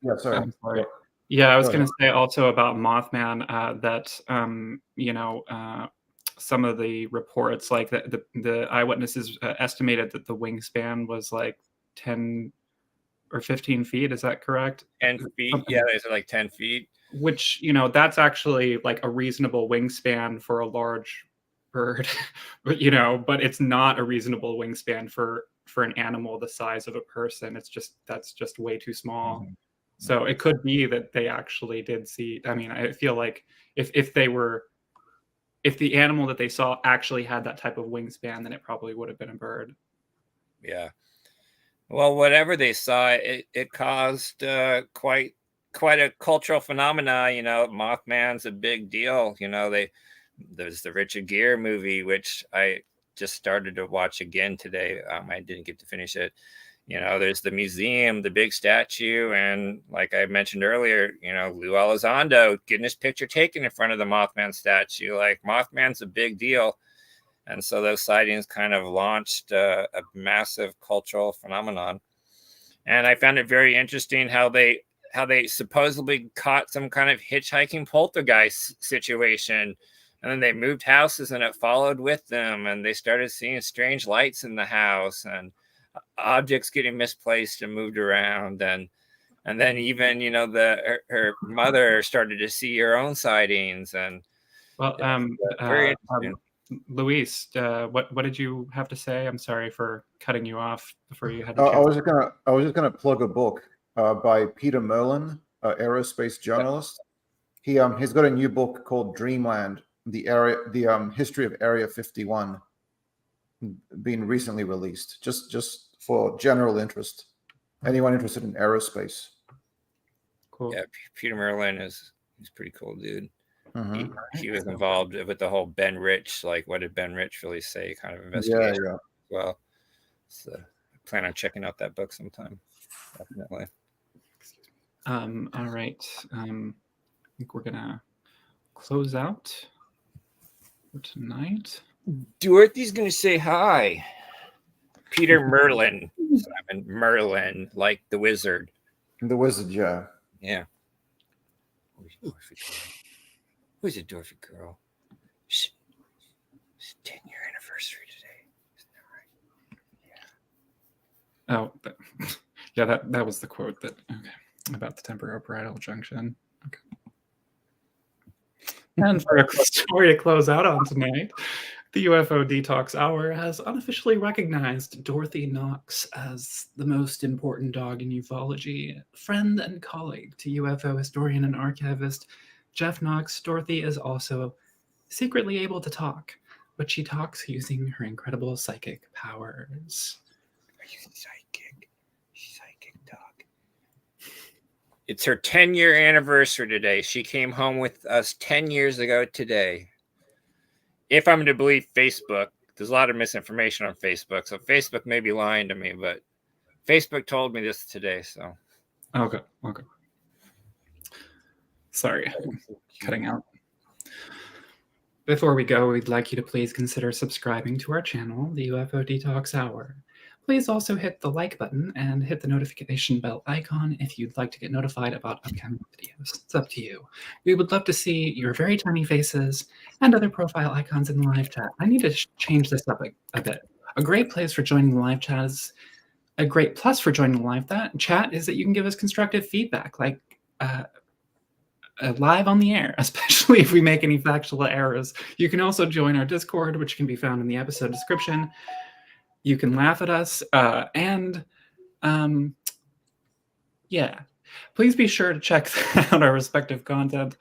S3: Yeah, sorry.
S1: I'm sorry. Yeah, I was going to say also about Mothman that some of the reports, like the eyewitnesses estimated that the wingspan was like 10 or 15 feet. Is that correct?
S2: 10 feet. Yeah, they said like 10 feet.
S1: Which, you know, that's actually like a reasonable wingspan for a large bird, but you know, but it's not a reasonable wingspan for an animal the size of a person. That's just way too small.
S3: Mhm.
S1: So it could be that they actually did see. I mean, I feel like if the animal that they saw actually had that type of wingspan, then it probably would have been a bird.
S2: Yeah. Well, whatever they saw, it caused quite a cultural phenomena. You know, Mothman's a big deal. You know, there's the Richard Gere movie, which I just started to watch again today. I didn't get to finish it. You know, there's the museum, the big statue, and like I mentioned earlier, you know, Lou Elizondo getting his picture taken in front of the Mothman statue. Like, Mothman's a big deal. And so those sightings kind of launched a massive cultural phenomenon. And I found it very interesting how they supposedly caught some kind of hitchhiking poltergeist situation. And then they moved houses and it followed with them. And they started seeing strange lights in the house and objects getting misplaced and moved around. And then even, you know, her mother started to see her own sightings. And
S1: Well,
S2: very interesting.
S1: Luis, what did you have to say? I'm sorry for cutting you off before you had.
S3: I was just gonna plug a book by Peter Merlin, aerospace journalist. He's got a new book called Dreamland: the history of Area 51, being recently released. Just for general interest, anyone interested in aerospace.
S1: Cool.
S2: Yeah, Peter Merlin he's a pretty cool dude.
S3: Mhm.
S2: He was involved with the whole Ben Rich, like what did Ben Rich really say kind of investigation.
S3: Yeah.
S2: Well, so I plan on checking out that book sometime. Definitely.
S1: All right. I think we're gonna close out for tonight.
S2: Dorothy's gonna say hi. Peter Merlin, Simon Merlin, like the wizard.
S3: The wizard, yeah.
S2: Yeah. Who's a Dorothy girl? It's 10-year anniversary today. Isn't that right?
S1: Oh, yeah. That was the quote about the temporal bridal junction. Okay. And for a story to close out on tonight, the UFO Detox Hour has unofficially recognized Dorothy Knox as the most important dog in ufology. Friend and colleague to UFO historian and archivist Jeff Knox, Dorothy is also secretly able to talk, but she talks using her incredible psychic powers.
S2: Are you psychic? Psychic dog. It's her 10-year anniversary today. She came home with us 10 years ago today. If I'm to believe Facebook, there's a lot of misinformation on Facebook, so Facebook may be lying to me, but Facebook told me this today, so.
S1: Okay. Sorry, cutting out. Before we go, we'd like you to please consider subscribing to our channel, the UFO Detox Hour. Please also hit the like button and hit the notification bell icon if you'd like to get notified about upcoming videos. It's up to you. We would love to see your very tiny faces and other profile icons in the live chat. I need to change this up a bit. A great place for joining the live chat is a great plus for joining the live chat is that you can give us constructive feedback, like live on the air, especially if we make any factual errors. You can also join our Discord, which can be found in the episode description. You can laugh at us, yeah. Please be sure to check out our respective content.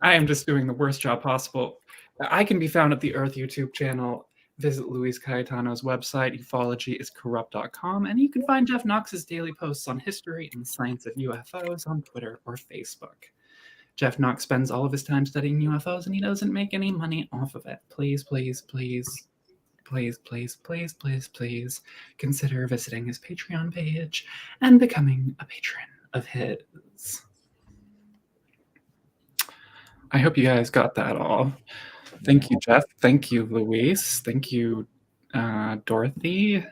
S1: I am just doing the worst job possible. I can be found at the Earth YouTube channel. Visit Luis Cayetano's website, ufologyiscorrupt.com, and you can find Jeff Knox's daily posts on history and the science of UFOs on Twitter or Facebook. Jeff Knox spends all of his time studying UFOs, and he doesn't make any money off of it. Please consider visiting his Patreon page and becoming a patron of his. I hope you guys got that all. Thank you, Jeff. Thank you, Luis. Thank you, Dorothy.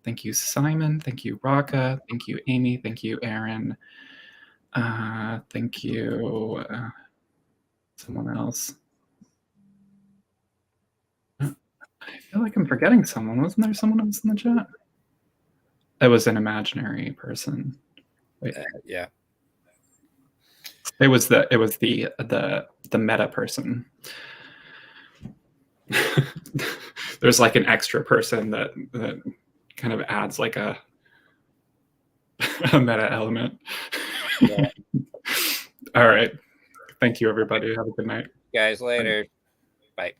S1: Thank you, Simon. Thank you, Raka. Thank you, Amy. Thank you, Aaron. Thank you, someone else. feel like I'm forgetting someone. Wasn't there someone else in the chat? It was an imaginary person. Wait.
S2: Yeah.
S1: It was the meta person. There's like an extra person that kind of adds like a meta element.
S2: Yeah.
S1: All right. Thank you, everybody. Have a good night.
S2: Guys, later. Bye.